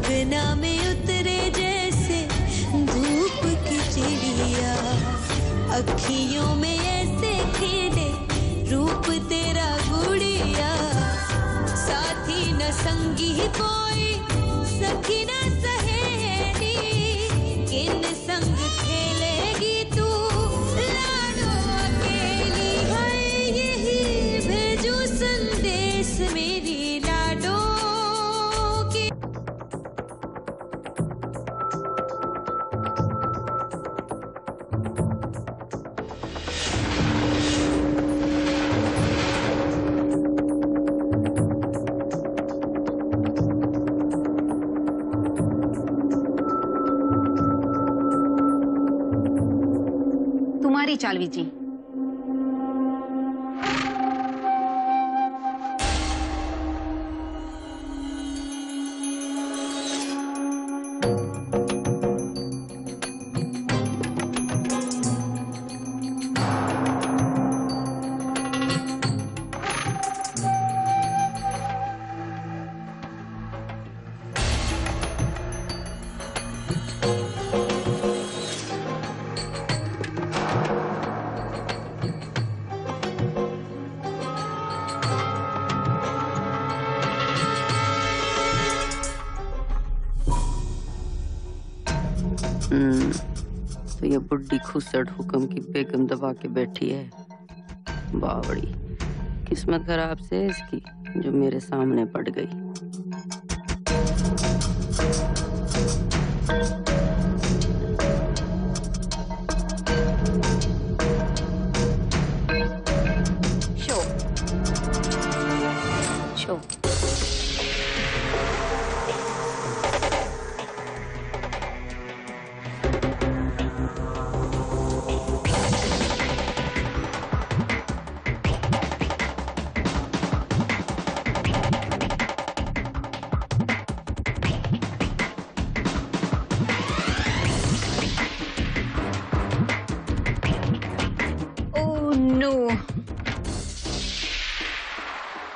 गगना में उतरे जैसे धूप की चिड़िया, अखियों में ऐसे खिले रूप तेरा गुड़िया, साथी न संगी कोई सखी न सहेली, किन संग खेलेगी तू लाडो अकेली, है यही भेजू संदेश मेरी लाडो की। तुम्हारी चालवी जी। तो ये बुड्ढी खुसट हुक्म की बेगम दबा के बैठी है। बावड़ी किस्मत खराब से इसकी जो मेरे सामने पड़ गई। शो शो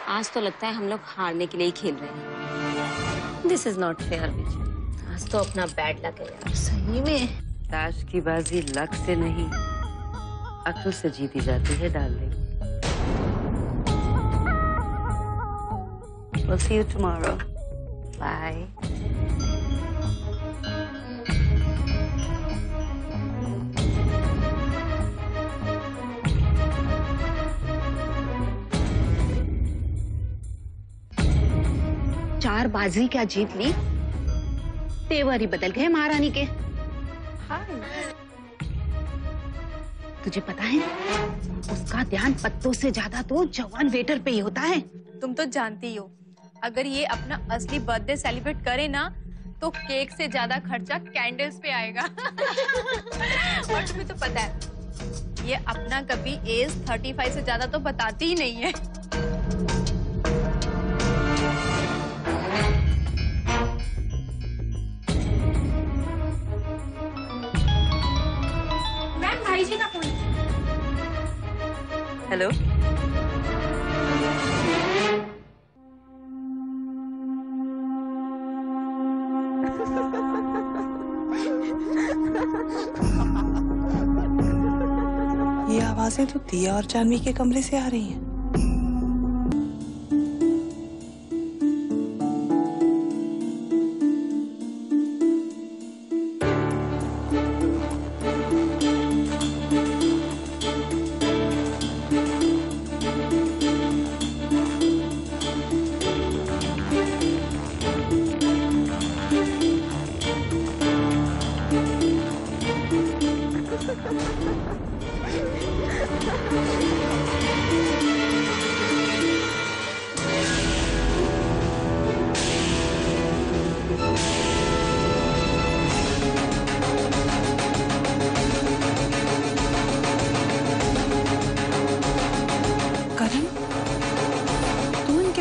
आज तो लगता है हम लोग हारने के लिए ही खेल रहे हैं। दिस इज नॉट फेयर विजय। आज तो अपना बैड लक है यार। सही में ताश की बाजी लक से नहीं अक्ल से जीती जाती है darling. We'll see you tomorrow. Bye. चार बाजी क्या जीत ली, तेवर ही बदल गए महारानी के। हाँ। तुझे पता है उसका ध्यान पत्तों से ज्यादा तो जवान वेटर पे ही होता है। तुम तो जानती हो अगर ये अपना असली बर्थडे सेलिब्रेट करे ना तो केक से ज्यादा खर्चा कैंडल्स पे आएगा। और तुम्हें तो पता है ये अपना कभी एज 35 से ज्यादा तो बताती ही नहीं है। हेलो ये आवाजें तो दिया और जानवी के कमरे से आ रही हैं।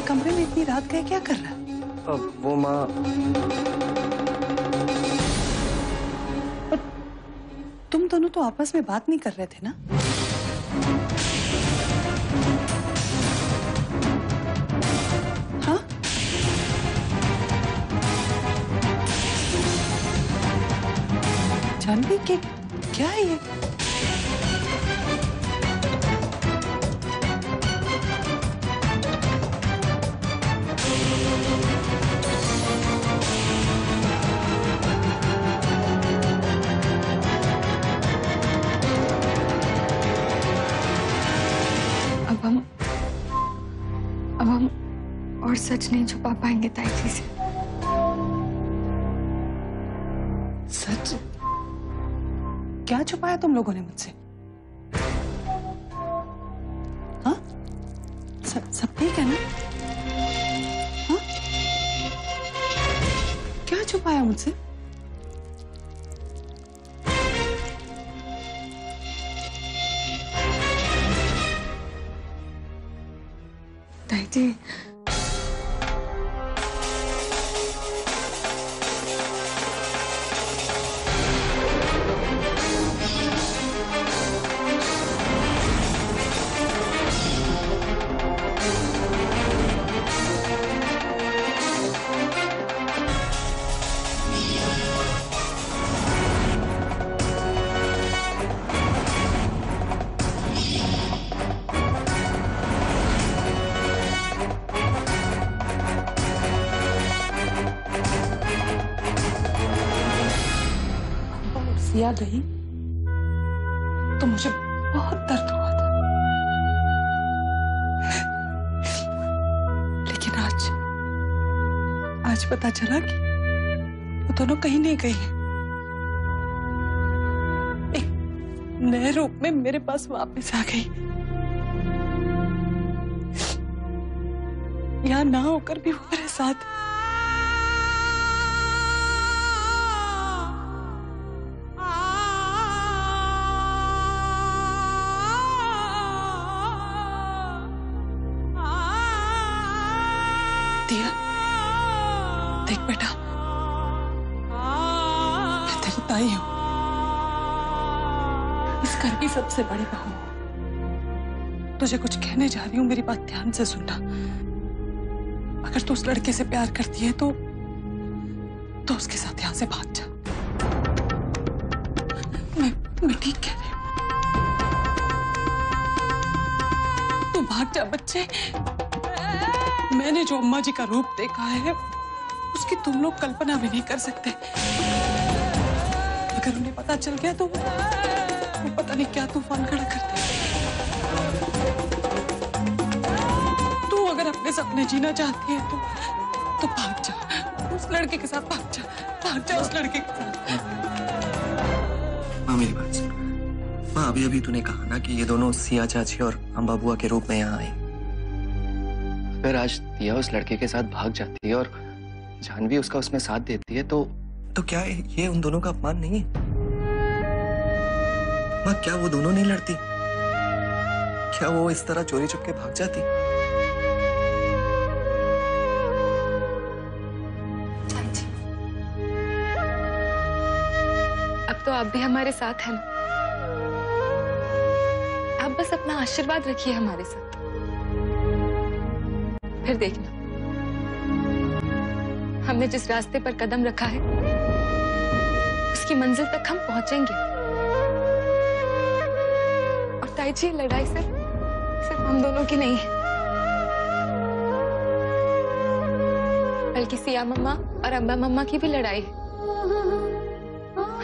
कमरे में इतनी रात गए क्या कर रहा है? अब वो माँ तुम दोनों तो आपस में बात नहीं कर रहे थे ना? हाँ? जानवी के क्या है ये? अब हम और सच नहीं छुपा पाएंगे ताई जी से। सच? क्या छुपाया तुम लोगों ने मुझसे? हाँ? सब ठीक है ना? हाँ? क्या छुपाया मुझसे? ताई जी, सिया गई तो मुझे बहुत दर्द हुआ था, लेकिन आज पता चला कि वो दोनों कहीं नहीं गई हैं। एक नए रूप में मेरे पास वापस आ गई। यहाँ ना होकर भी वो मेरे साथ। दिया, देख बेटा, मैं तेरी ताई हूं, इस घर की सबसे बड़ी बहू हूं। तुझे कुछ कहने जा रही हूं, मेरी बात ध्यान से सुनना। अगर तू उस लड़के से प्यार करती है तो उसके साथ यहां से भाग जा। मैं ठीक कह रही हूं, तू भाग जा बच्चे। मैंने जो अम्मा जी का रूप देखा है उसकी तुम लोग कल्पना भी नहीं कर सकते। अगर उन्हें पता चल गया तो वो पता नहीं क्या तूफान खड़ा करते। तू अगर अपने सपने जीना चाहती है तो भाग जा, उस लड़के के साथ भाग जा उस लड़के के साथ। माँ मेरी बात सुन। माँ अभी तूने कहा ना कि ये दोनों सिया चाची और अम्बा बुआ के रूप में यहाँ आई। अगर आज दिया उस लड़के के साथ भाग जाती है और जानवी उसका उसमें साथ देती है तो क्या ये उन दोनों का अपमान नहीं है? माँ क्या वो दोनों नहीं लड़ती? क्या वो इस तरह चोरी चुपके भाग जाती? चाची, अब तो आप भी हमारे साथ हैं ना? आप बस अपना आशीर्वाद रखिए हमारे साथ, फिर देखना हमने जिस रास्ते पर कदम रखा है उसकी मंजिल तक हम पहुंचेंगे। और ताई जी, लड़ाई सिर्फ हम दोनों की नहीं है, बल्कि सिया मम्मा और अम्बा मम्मा की भी लड़ाई है।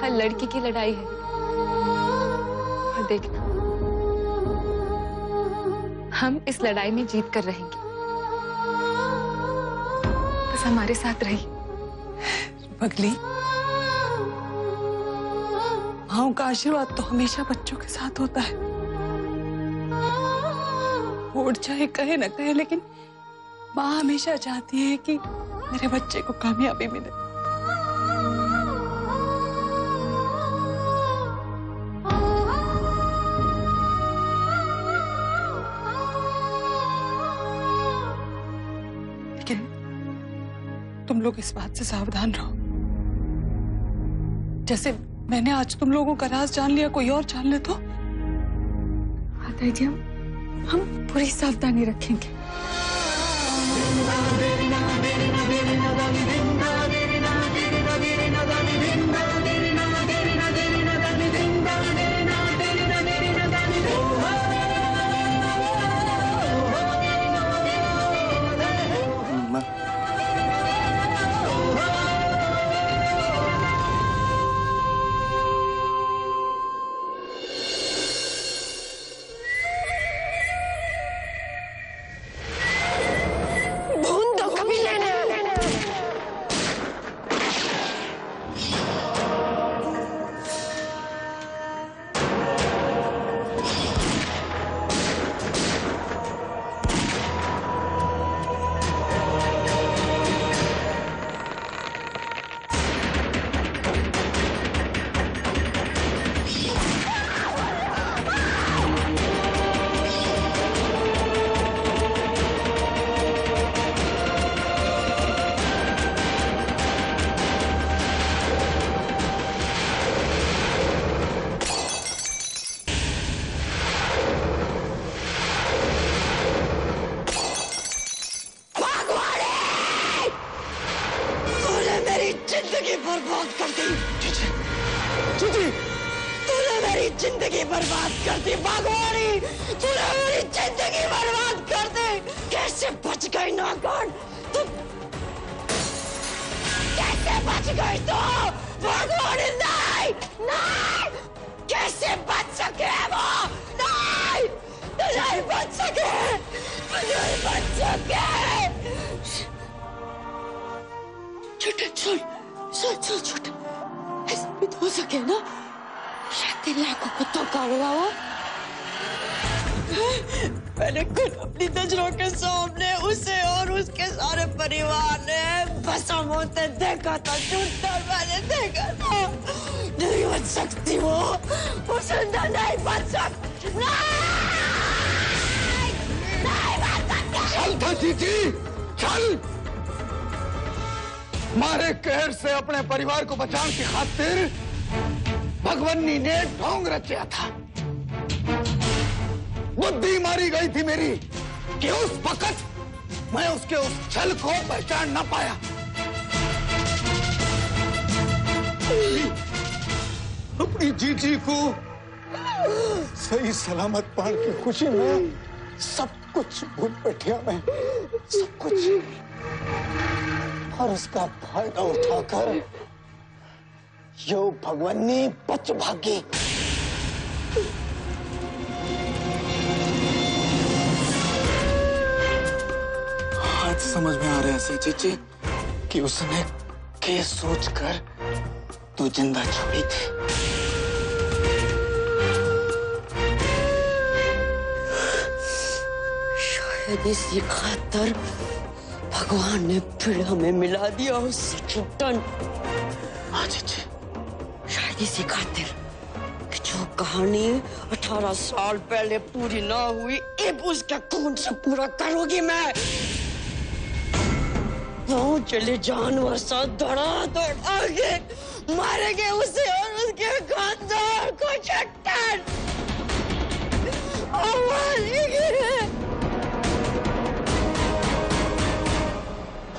हर लड़की की लड़ाई है। और देखना हम इस लड़ाई में जीत कर रहेंगे। बस हमारे साथ रही। पगली, माँ का आशीर्वाद तो हमेशा बच्चों के साथ होता है। वो चाहे कहे ना कहे, लेकिन माँ हमेशा चाहती है कि मेरे बच्चे को कामयाबी मिले। लेकिन तुम लोग इस बात से सावधान रहो, जैसे मैंने आज तुम लोगों का राज जान लिया, कोई और जान ले तो? हाँ ताई जी, हम पूरी सावधानी रखेंगे। बर्बाद कर दी। जीजी, तूने मेरी जिंदगी बर्बाद कर दी भगवानी, तूने मेरी जिंदगी बर्बाद कर दी। कैसे बच गई नागन? कैसे बच गई तू? भगवानी नहीं, नहीं, कैसे बच सके वो? नहीं, तू नहीं बच सके, तू नहीं बच सके। छोटे सुन, सुन सुन छोटे, ऐसा भी तो हो सके ना, शायद तेरी आंखों को तो काटेगा वो। मैंने खुद अपनी नजरों के सामने उसे और उसके सारे परिवार ने भस्म होते देखा था, चूरकर मैंने देखा था। नहीं बच सकती वो सुंदर नहीं बच सकती, नहीं, नहीं बच सकती। चल था जीजी, चल। मारे कहर से अपने परिवार को बचाने की खातिर भगवन्नी ने ढोंग रचा था। बुद्धि मारी गई थी मेरी कि उस वक्त मैं उसके उस छल को पहचान न पाया। अपनी जीजी को सही सलामत पाने की खुशी में सब कुछ भूल बैठिया मैं, सब कुछ। और उसका फायदा उठाकर यो भगवन्नी बच भागी। आज समझ में आ रहा है जीजी कि उसने क्या सोचकर तू जिंदा छोड़ी थी। शायद इसी खातर भगवान ने फिर हमें मिला दिया उससे चुटन। हाँ जीजी, शायद इसी खातिर कि जो कहानी 18 साल पहले पूरी ना हुई, अब उसका खून से पूरा करूंगी मैं। वो चले जानवर सा धड़ाधड़ आगे मारेंगे उसे और उसके खानदान को चट्टान।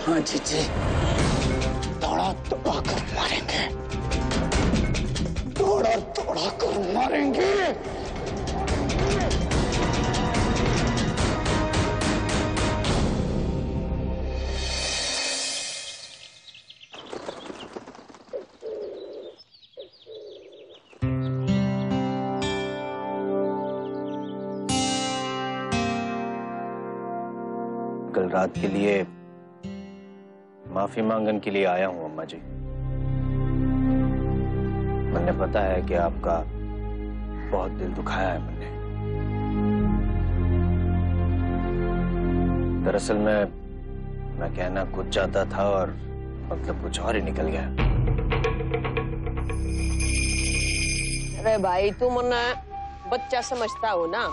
हाँ जीजी, दौड़ा दौड़ा कर मारेंगे, दौड़ा दौड़ा कर मारेंगे। कल रात के लिए माफी मांगने के लिए आया हूं अम्मा जी। मैंने पता है कि आपका बहुत दिल दुखाया है मैंने। दरअसल मैं कहना कुछ चाहता था और मतलब कुछ और ही निकल गया। अरे भाई, तू मना बच्चा समझता हो ना,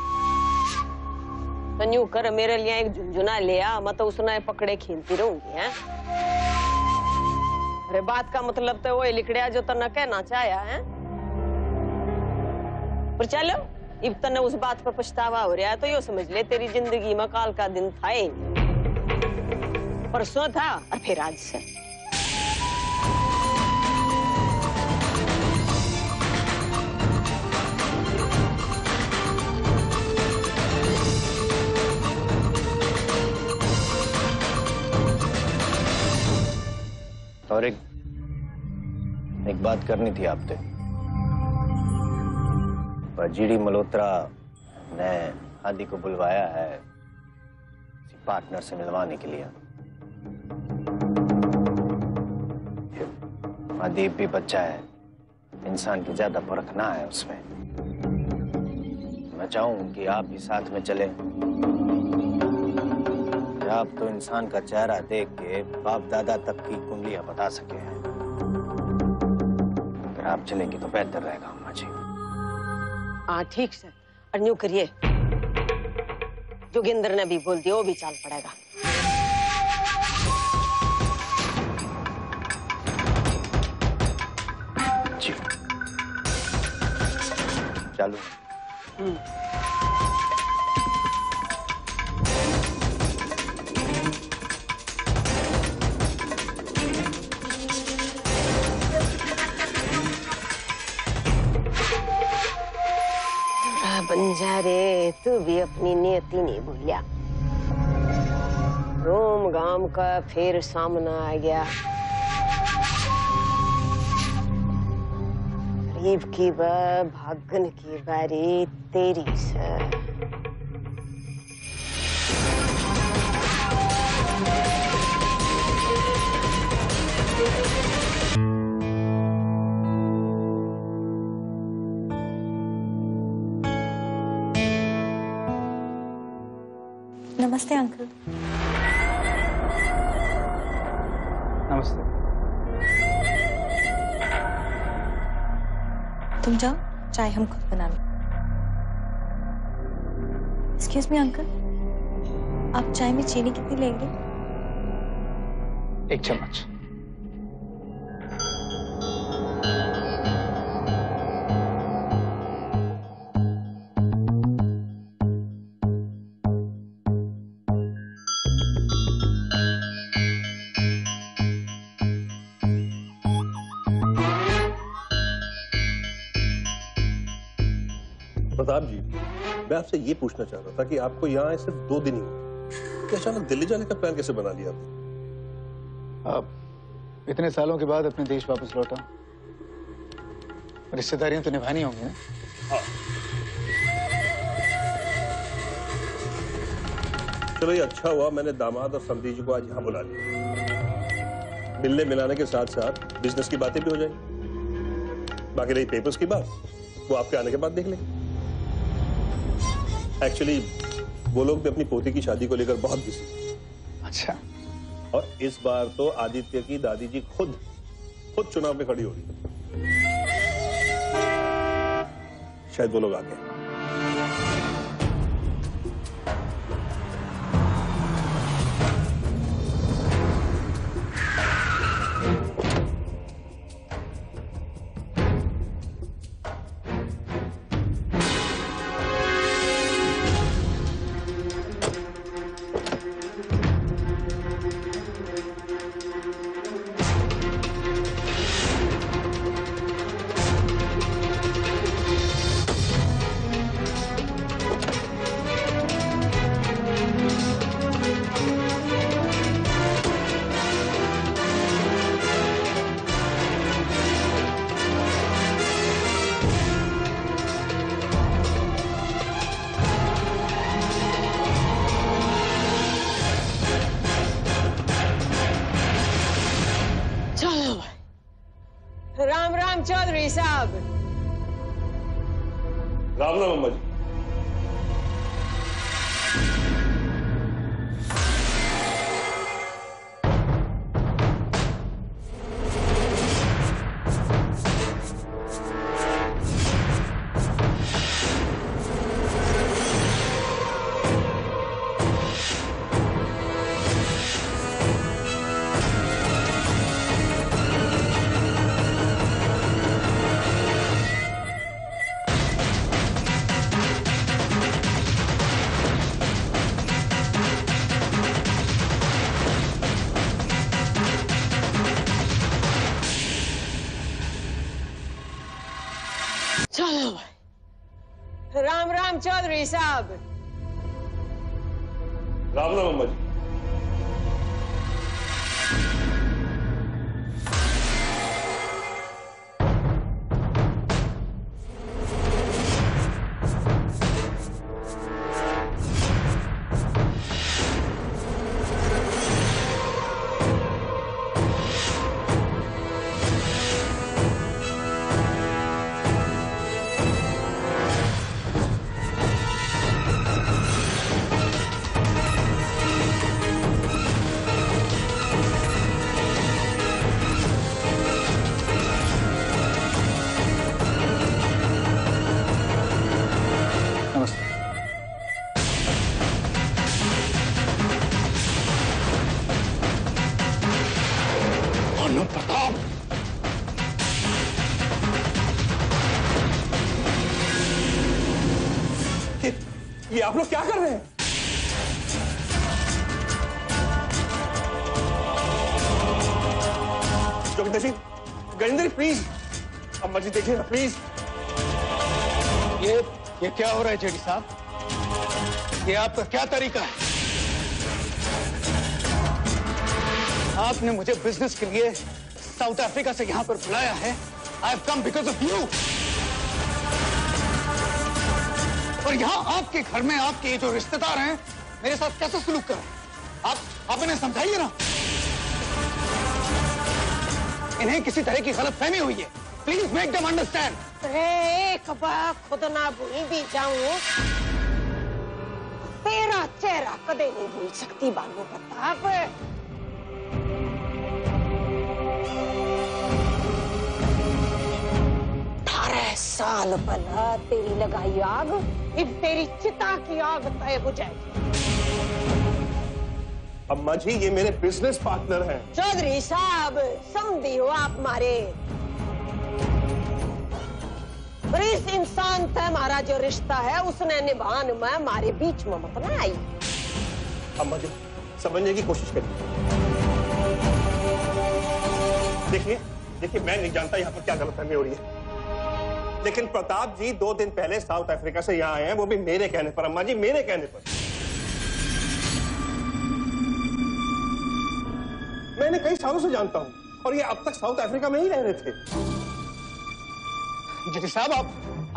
तो यूं कर मेरे लिए एक झुंझुना ले आ, मैं तो उसने पकड़े खेलती रहूंगी। हैं? अरे बात का मतलब तो वो लिखड़िया जो तने कहना चाहया है। पर चलो, इब तने उस बात पर पछतावा हो रहा है तो यो समझ ले तेरी जिंदगी में काल का दिन था ही। परसों था और फिर आज से। और एक बात करनी थी आपसे। जीडी मल्होत्रा ने आदि को बुलवाया है पार्टनर से मिलवाने के लिए। आदि भी बच्चा है, इंसान की ज्यादा परख ना है उसमें। मैं चाहूं कि आप भी साथ में चले। आप तो इंसान का चेहरा देख के बाप दादा तक की कुंडलियां बता सके हैं। अगर आप चलेंगे तो बेहतर रहेगा अम्मा जी। हाँ ठीक से, और न्यू करिए, जोगिंदर ने भी बोल दिया, वो भी चाल पड़ेगा। जी चालू। जा रे, तू भी अपनी नियति नहीं भूलिया। रोम गाम का फिर सामना आ गया। गरीब की भागन की बारी तेरी से। नमस्ते अंकल। नमस्ते। तुम जाओ, चाय हम खुद बना लें। एक्सक्यूज मी अंकल, आप चाय में चीनी कितनी लेंगे? 1 चम्मच। प्रताप जी, मैं आपसे ये पूछना चाह रहा था कि आपको यहाँ आए सिर्फ 2 दिन ही हुए, तो अचानक दिल्ली जाने का प्लान कैसे बना लिया आपने? अब इतने सालों के बाद अपने देश वापस लौटा, रिश्तेदारियां तो निभानी होंगी ना। हाँ। चलो ये अच्छा हुआ मैंने दामाद और समधी जी को आज यहाँ बुला लिया। मिलने मिलाने के साथ साथ बिजनेस की बातें भी हो जाएंगी। बाकी रही पेपर्स की बात, वो आपके आने के बाद देख लेंगे। एक्चुअली वो लोग भी अपनी पोती की शादी को लेकर बहुत बिजी। अच्छा। और इस बार तो आदित्य की दादी जी खुद चुनाव में खड़ी हो रही है। शायद वो लोग आ गए। राम राम चौधरी साहब। राम राम अम्मा जी। चलो राम राम चौधरी साहब। राम राम अम्मा जी। प्रताप, ये आप लोग क्या कर रहे हैं? जोगिंदर सिंह, गजेंद्र प्लीज, अम्मा जी देखिए ना प्लीज। ये क्या हो रहा है जेडी साहब? ये आपका क्या तरीका है? आपने मुझे बिजनेस के लिए साउथ अफ्रीका से यहां पर बुलाया है। I have come because of you. और यहां आपके घर में आपके जो रिश्तेदार हैं मेरे साथ कैसे सलूक कर रहे हैं? आप इन्हें समझाइए ना। इन्हें किसी तरह की गलतफहमी हुई है। Please make them understand. एक बार खुद ना भूल भी जाऊं, तेरा चेहरा कदे नहीं भूल सकती बानू प्रताप। 18 साल पहला तेरी लगाई आग अब तेरी चिता की आग तय बुझाएगी। अम्मा जी ये मेरे बिजनेस पार्टनर हैं। चौधरी साहब समझी हो आप मारे, पर इस इंसान से हमारा जो रिश्ता है उसने निभान में हमारे बीच में मत ना आई। अम्मा जी समझने की कोशिश करिए। देखिए मैं नहीं जानता यहाँ पर क्या गलतफहमी हो रही है, लेकिन प्रताप जी 2 दिन पहले साउथ अफ्रीका से यहाँ आए हैं, वो भी मेरे कहने पर। अम्मा जी मेरे कहने पर। मैं इन्हें कई सालों से जानता हूँ और ये अब तक साउथ अफ्रीका में ही रह रहे थे। जेडी साहब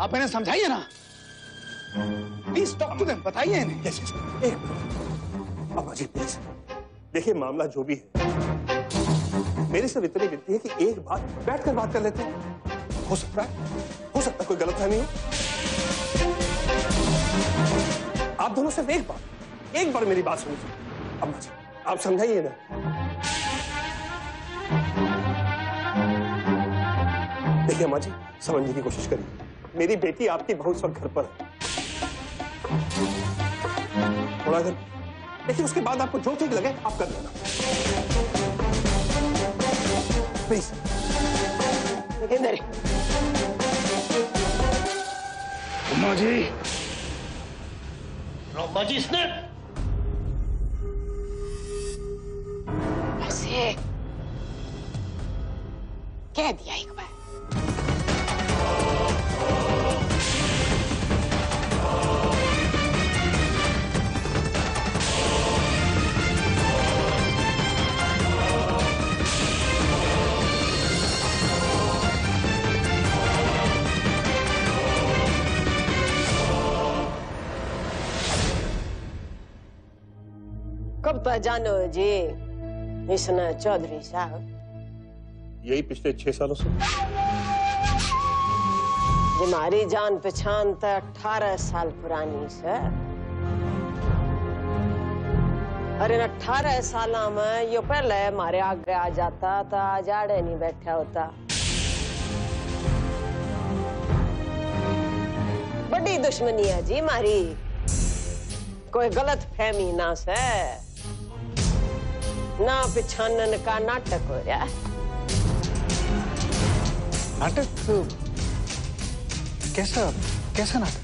आप इन्हें समझाइए ना। प्लीज टॉक टू देम, बताइए इन्हें। यस एक मिनट अम्मा जी प्लीज। देखिए मामला जो भी है, मेरी सिर्फ इतनी विनती है कि एक बार बैठकर बात कर लेते हैं। हो सकता है कोई गलतफहमी हो। आप दोनों सिर्फ एक बार मेरी बात सुनिए। अम्मा जी आप समझाइए ना। देखिए अम्मा जी समझने की कोशिश करिए। मेरी बेटी आपकी बहू इस वक्त घर पर है। थोड़ा देर देखिए, उसके बाद आपको जो ठीक लगे आप कर लेना प्लीज। अम्मा जी इसने ऐसे कह दिया एक बार। कब तक जानो जी इसने चौधरी साहब? यही पिछले 6 सालों से। हमारी जान पहचान तो 18 साल पुरानी सर। अरे 18 साल में यो पहले हमारे आगे आ जाता तो आज आड़े नहीं बैठा होता। बड़ी दुश्मनी है जी हमारी, कोई गलत फहमी ना से ना पिछानन का नाटक हो रहा है। नाटक? कैसा नाटक?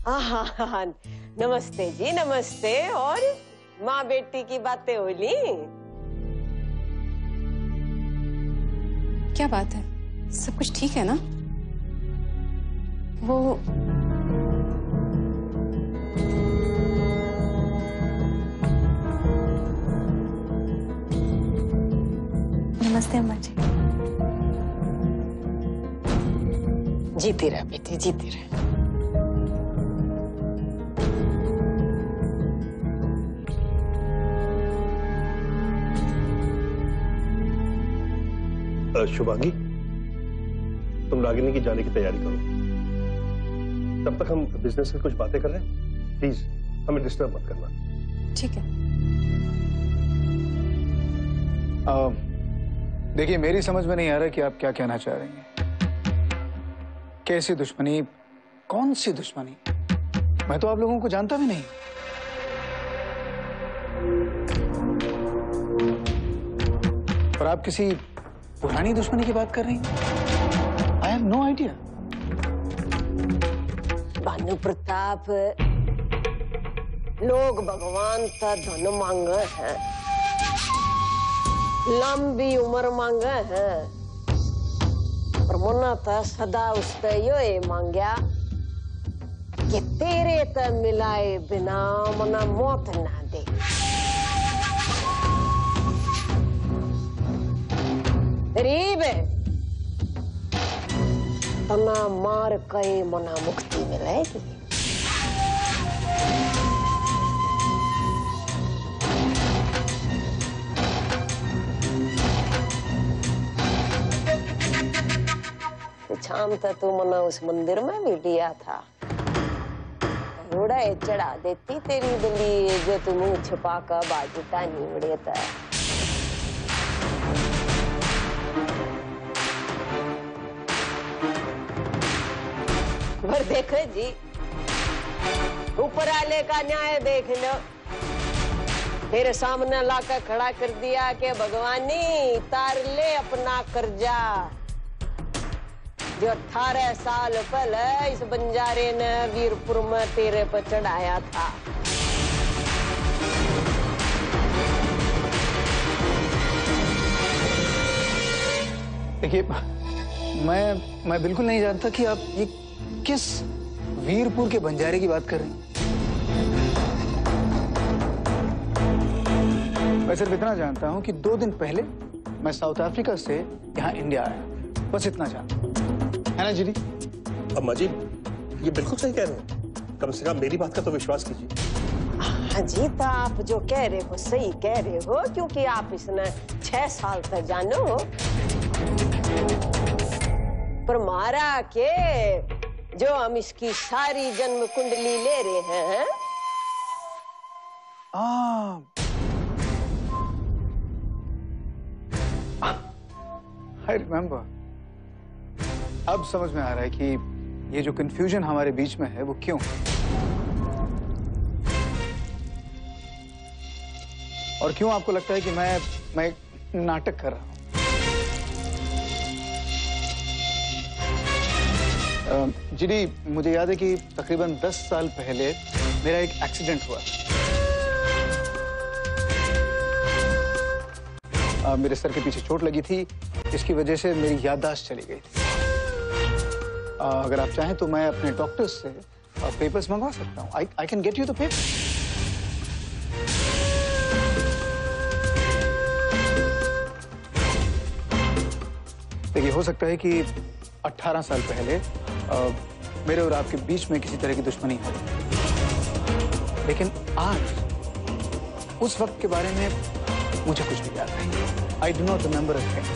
हाँ नमस्ते जी नमस्ते। और माँ बेटी की बातें हो ली? क्या बात है, सब कुछ ठीक है ना? वो नमस्ते अम्मा जी। जीती रह बेटी जीती रह। शुभांगी तुम रागिनी की जाने की तैयारी करो, तब तक हम बिजनेस की कुछ बातें कर रहे हैं। प्लीज हमें डिस्टर्ब मत करना। ठीक है। देखिए मेरी समझ में नहीं आ रहा कि आप क्या कहना चाह रही हैं। कैसी दुश्मनी? कौन सी दुश्मनी? मैं तो आप लोगों को जानता भी नहीं। पर आप किसी पुरानी दुश्मनी की बात कर रही हैं? I have no idea. Bhanu Pratap, लोग भगवान का धन मांग है, लंबी उम्र मांगे है, पर मुन्ना तो सदा उसते यो मांगया कि तेरे ते मिलाए बिना मना मौत ना दे। गरीब है तना मार कई मना मुक्ति मिलेगी। शाम तक तू मना उस मंदिर में भी दिया था, रोड़ा चढ़ा देती तेरी दिल्ली जो तू मुंह छिपा कर बाजूता नीवड़े था। पर देखो जी, ऊपर आले का न्याय देख लो। तेरे सामने लाकर खड़ा कर दिया कि भगवानी तार ले अपना कर्जा जो 18 साल पहले इस बंजारे ने वीरपुर में तेरे पर चढ़ाया था। देखिए, मैं बिल्कुल नहीं जानता कि आप ये किस वीरपुर के बंजारे की बात कर रही हैं। मैं सिर्फ इतना जानता हूं कि 2 दिन पहले मैं साउथ अफ्रीका से यहाँ इंडिया आया, बस इतना जानता हूं। है ना जीडी? अम्मा जी, ये बिल्कुल सही कह रहे हैं। कम से कम मेरी बात का तो विश्वास कीजिए। हाँ जी, तो आप जो कह रहे हो सही कह रहे हो, क्योंकि आप इसने 6 साल तक जानो हो। पर मारा के जो हम इसकी सारी जन्म कुंडली ले रहे हैं। I remember। अब समझ में आ रहा है कि ये जो कंफ्यूजन हमारे बीच में है वो क्यों। और क्यों आपको लगता है कि मैं एक नाटक कर रहा हूं। जीडी, मुझे याद है कि तकरीबन 10 साल पहले मेरा एक एक्सीडेंट हुआ। मेरे सर के पीछे चोट लगी थी, इसकी वजह से मेरी याददाश्त चली गई थी। अगर आप चाहें तो मैं अपने डॉक्टर से पेपर्स मंगवा सकता हूँ। I can get you the paper. देखिए, हो सकता है कि 18 साल पहले मेरे और आपके बीच में किसी तरह की दुश्मनी हो, लेकिन आज उस वक्त के बारे में मुझे कुछ भी याद नहीं। I do not remember a thing।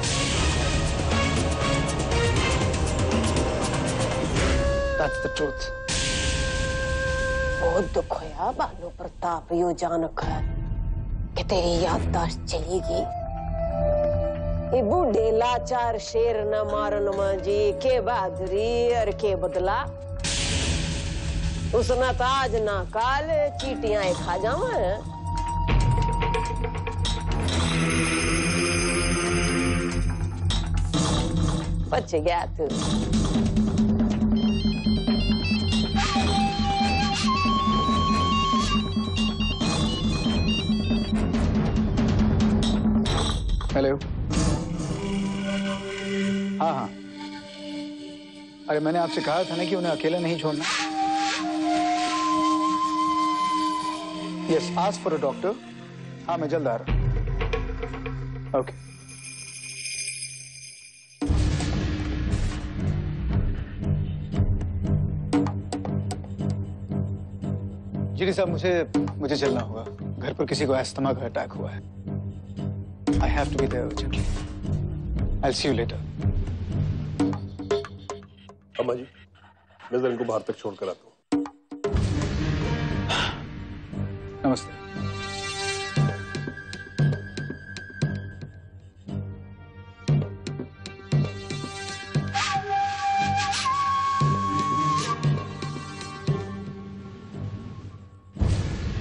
That's the truth। बहुत दुख होया भानु प्रताप यो जानकर कि तेरी याददाश्त चली गई। ये बूढ़े लाचार शेर न मारन में जी के बहादुरी और के बदला। उसने तो आज ना काल चीटियां खा जावे। बच गया तू। हेलो। हाँ, अरे मैंने आपसे कहा था ना कि उन्हें अकेला नहीं छोड़ना। Yes, ask for a doctor. हाँ, मैं जल्द आ रहा हूँ। ओके। जीडी साहब, मुझे चलना होगा। घर पर किसी को अस्थमा का अटैक हुआ है। I have to be there urgently। I'll see you later। अम्मा जी, मैं जरा इनको बाहर तक छोड़ कर आता हूँ। नमस्ते।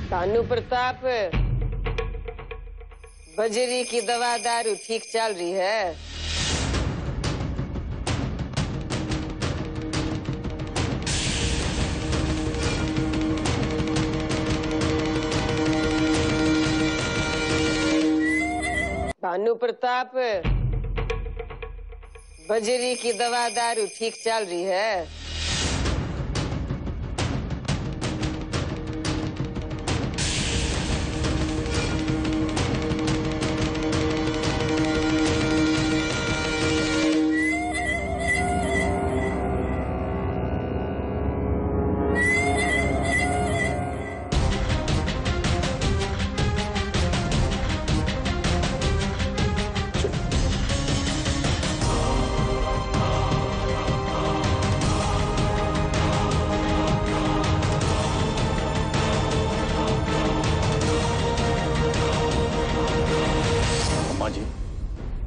भानु प्रताप, बजरी की दवा दारू ठीक चल रही है? भानु प्रताप, बजरी की दवा दारू ठीक चल रही है?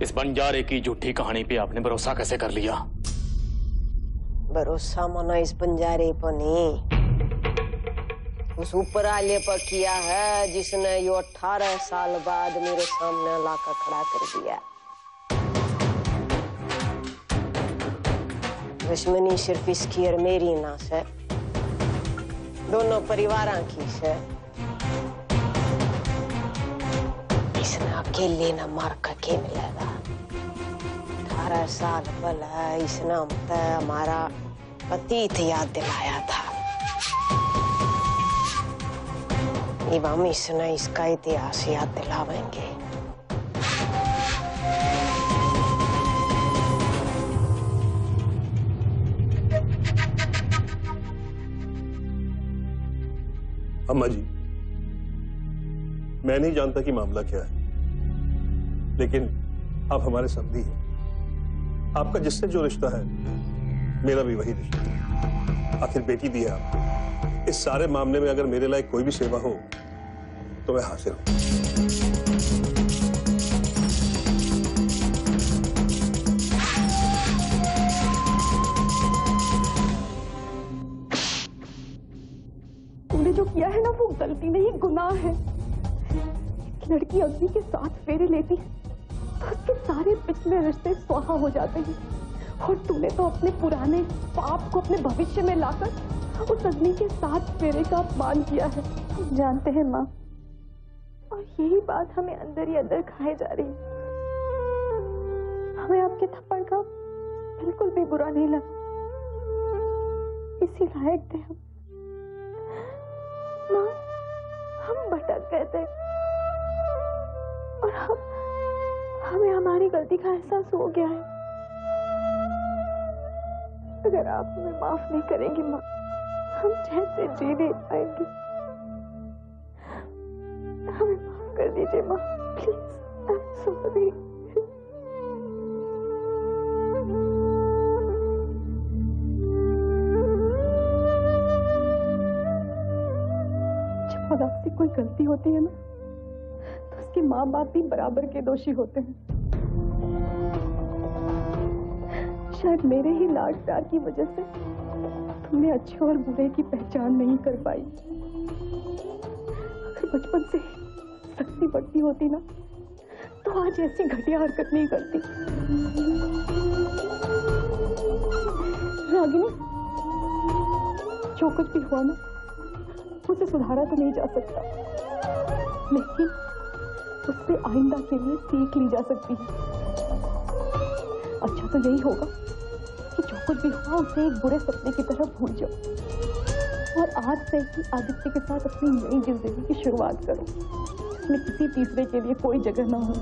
इस बंजारे की झूठी कहानी पे आपने भरोसा कैसे कर लिया? भरोसा मना इस बंजारे पर नहीं, उस ऊपर वाले पर किया है जिसने यो 18 साल बाद मेरे सामने लाकर खड़ा कर दिया। दुश्मनी सिर्फ इसकी और मेरी ना से, दोनों परिवारों की से। इसने अकेले न मार का के मिलेगा। 18 साल पहले इसने हमसे हमारा अतीत याद दिलाया था। अब हम इसने इसका इतिहास याद दिलावेंगे। अम्मा जी, मैं नहीं जानता कि मामला क्या है, लेकिन आप हमारे समधी हैं। आपका जिससे जो रिश्ता है, मेरा भी वही रिश्ता है। आखिर बेटी दी है आपको। इस सारे मामले में अगर मेरे लायक कोई भी सेवा हो तो मैं हाजिर हूं। तूने जो किया है ना, वो गलती नहीं, गुनाह है। लड़की अग्नि के 7 फेरे लेती तो उसके सारे पिछले रिश्ते स्वाहा हो जाते हैं, और तूने तो अपने पुराने पाप को अपने भविष्य में लाकर उस अग्नि के 7 फेरे का अपमान किया है। हम जानते हैं माँ, और यही बात हमें अंदर ही अंदर खाए जा रही है। हमें आपके थप्पड़ का बिल्कुल भी बुरा नहीं लगा, इसी लायक थे हम। माँ, हम भटक गए थे, और हमें हमारी गलती का एहसास हो गया है। अगर आप हमें माफ नहीं करेंगी माँ, हम चैन से जी नहीं पाएंगे। हमें माफ कर दीजिए माँ, प्लीज। I am sorry. जब औलाद से कोई गलती होती है ना, तो उसके माँ बाप भी बराबर के दोषी होते हैं। शायद मेरे ही लाड प्यार की वजह से तुमने अच्छे और बुरे की पहचान नहीं कर पाई। अगर बचपन से सख्ती बढ़ती होती ना, तो आज ऐसी घटिया हरकत नहीं करती। रागिनी, जो कुछ भी हुआ ना, उसे सुधारा तो नहीं जा सकता, लेकिन उससे आइंदा के लिए सीख ली जा सकती है। अच्छा तो यही होगा कि जो कुछ भी हुआ उसे एक बुरे सपने की तरह भूल जाओ, और आज से ही आदित्य के साथ अपनी नई जिंदगी की शुरुआत करो, जिसमें किसी तीसरे के लिए कोई जगह ना हो,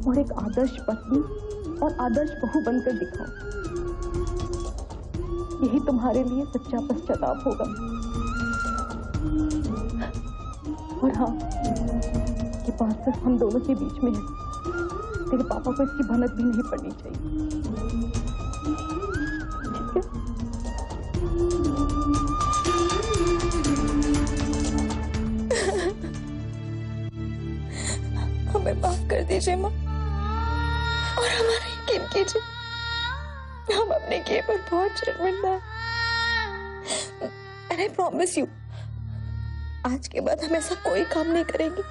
और एक आदर्श पत्नी और आदर्श बहू बनकर दिखाओ। यही तुम्हारे लिए सच्चा पश्चाताप होगा। और हाँ, ये बात सिर्फ हम दोनों के बीच में है, तेरे पापा को इसकी भनक भी नहीं पड़नी चाहिए, ठीक है? हमें माफ कर दीजिए माँ, और हमारा यकीन कीजिए, हम अपने किए पर बहुत शर्मिंदा हैं। And I promise you, आज के बाद हम ऐसा कोई काम नहीं करेंगे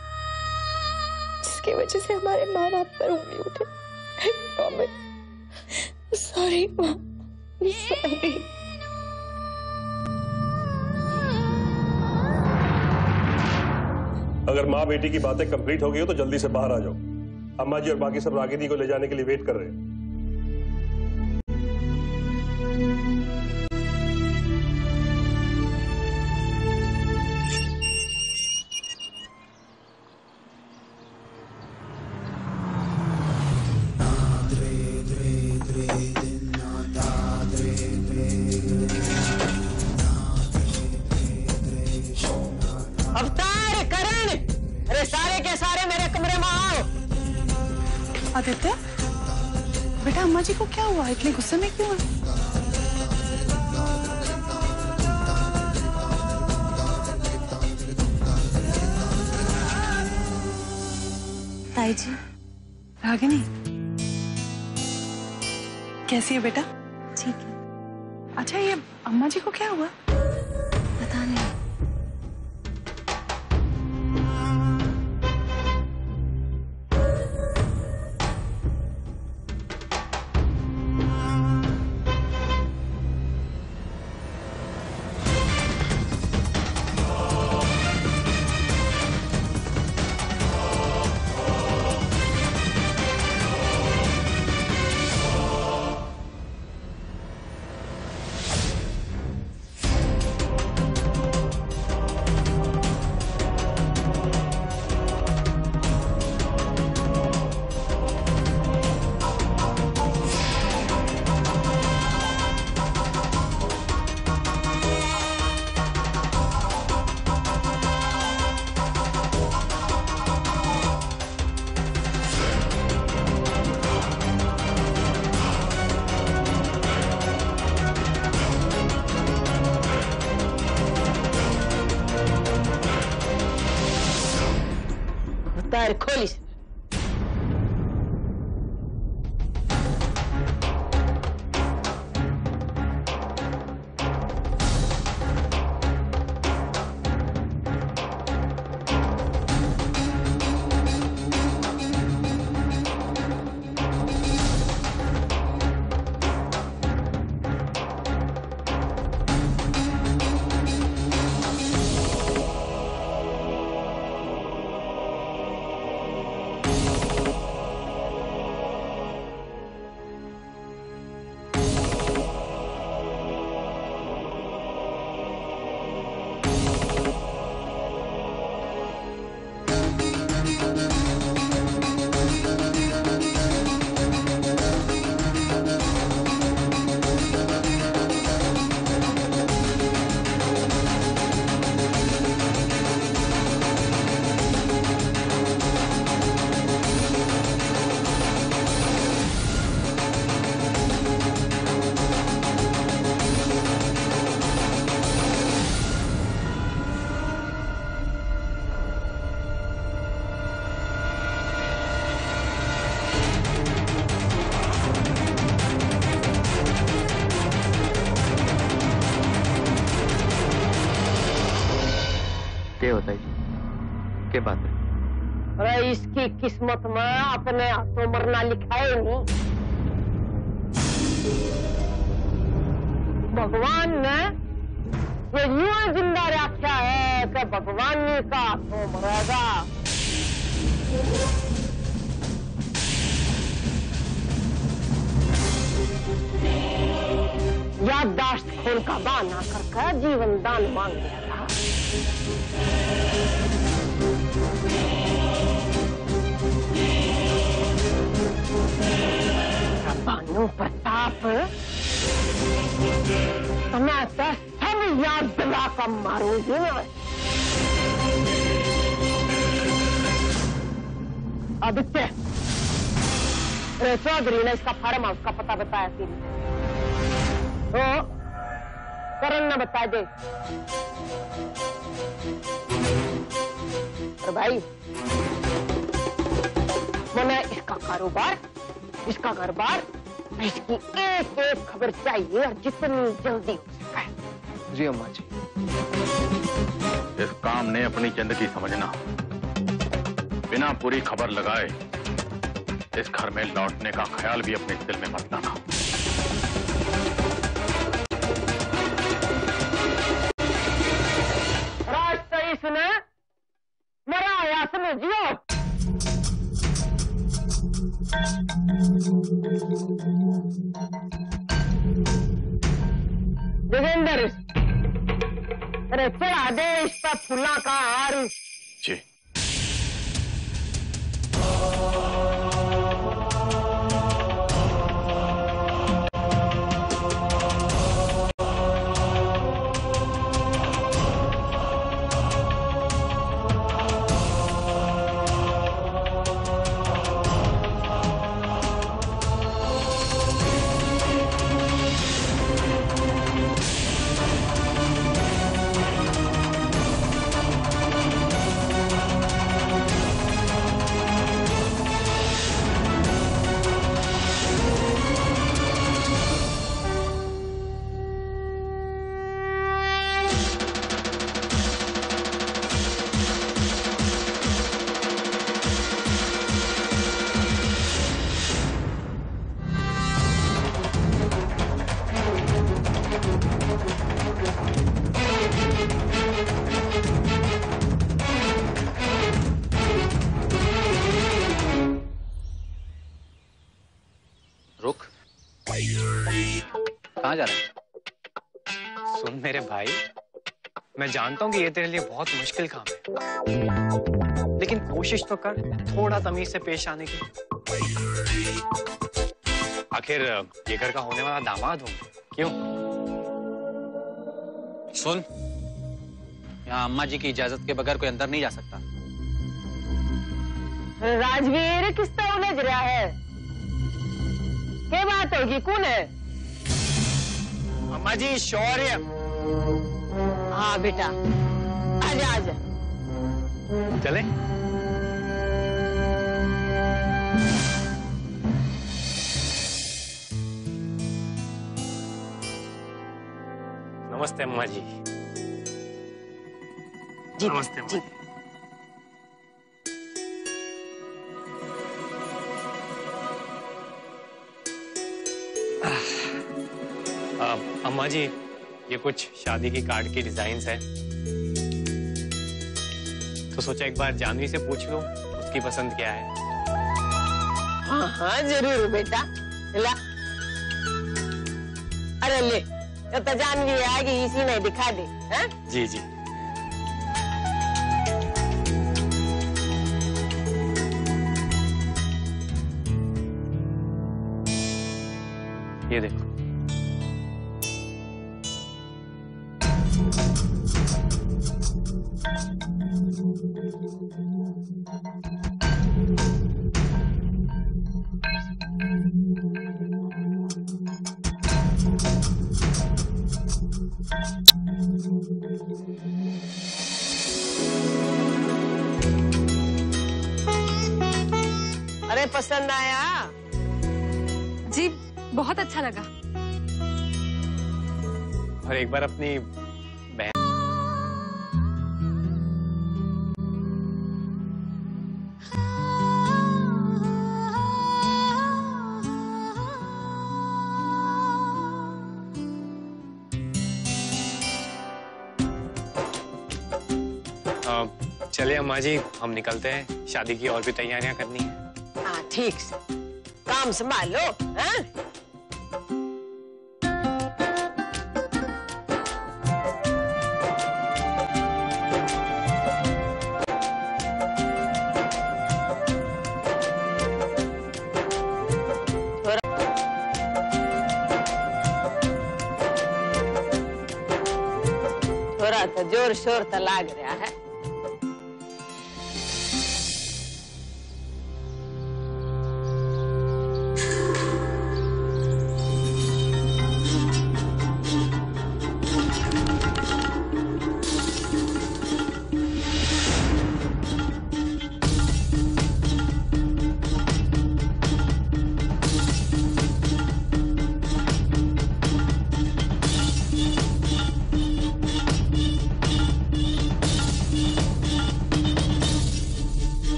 जिसकी वजह से हमारे माँ बाप पर उंगली उठे। I promise. Sorry माँ, sorry। अगर माँ बेटी की बातें कंप्लीट हो गई हो तो जल्दी से बाहर आ जाओ। अम्मा जी और बाकी सब रागिनी को ले जाने के लिए वेट कर रहे हैं। अवतार करण, अरे सारे के सारे मेरे कमरे में आओ। आदित्य, बेटा अम्मा जी को क्या हुआ? इतने गुस्से में क्यों है? ताई जी, रागिनी कैसी है बेटा? ठीक है। अच्छा ये अम्मा जी को क्या हुआ? पता नहीं। अवतार खोलिस। क्या होता है जी? क्या बात है? अरे इसकी किस्मत में अपने हाथों मरना लिखा है नहीं। भगवान ने ये यूं जिंदा रखा है कि भगवान ही का हाथों मरेगा। याददाश्त खोल का बहाना करके जीवन दान मांग लिया था। भानु प्रताप, मैं तो सब याद दिला कर मारूंगी ना। आदित्य, अरे चौधरी ने इसका फार्म हाउस का पता बताया थी तो करण ने बता दे। अरे भाई, मैंने इसका कारोबार, इसका घर बार, इसकी एक एक खबर चाहिए और जितनी जल्दी हो सके। जी अम्मा जी। इस काम ने अपनी जिंदगी समझना, बिना पूरी खबर लगाए इस घर में लौटने का ख्याल भी अपने दिल में मत लाना। राज सही सुने, मरा जोगिंदर, अरे चढ़ा दे इस पर फूला का हार। जी। रुक, कहाँ जा रहा है? सुन मेरे भाई, मैं जानता हूँ कि ये तेरे लिए बहुत मुश्किल काम है, लेकिन कोशिश तो कर थोड़ा तमीज से पेश आने की। आखिर ये घर का होने वाला दामाद हूँ, क्यों? सुन, यहाँ अम्मा जी की इजाजत के बगैर कोई अंदर नहीं जा सकता। राजवीर किस तरह उलझ रहा है? क्या बात होगी? कौन है? अम्मा जी, शौर्य। हाँ बेटा, आजा आजा। चले? नमस्ते अम्मा जी। नमस्ते अम्मा जी। अम्मा जी, ये कुछ शादी की कार्ड की डिजाइन्स हैं, तो सोचा एक बार जानवी से पूछ लूं उसकी पसंद क्या है। हाँ हाँ जरूर बेटा, ला। अरे ले, तो जानवी आएगी, इसी में दिखा दे। हाँ? जी जी। ये देखो। अरे पसंद आया? जी बहुत अच्छा लगा। और एक बार अपनी बहन चलिए अम्मा जी, हम निकलते हैं, शादी की और भी तैयारियां करनी है। हाँ ठीक से, काम संभाल लो। हाँ? थोड़ा तो जोर शोर तो लाग रहा है।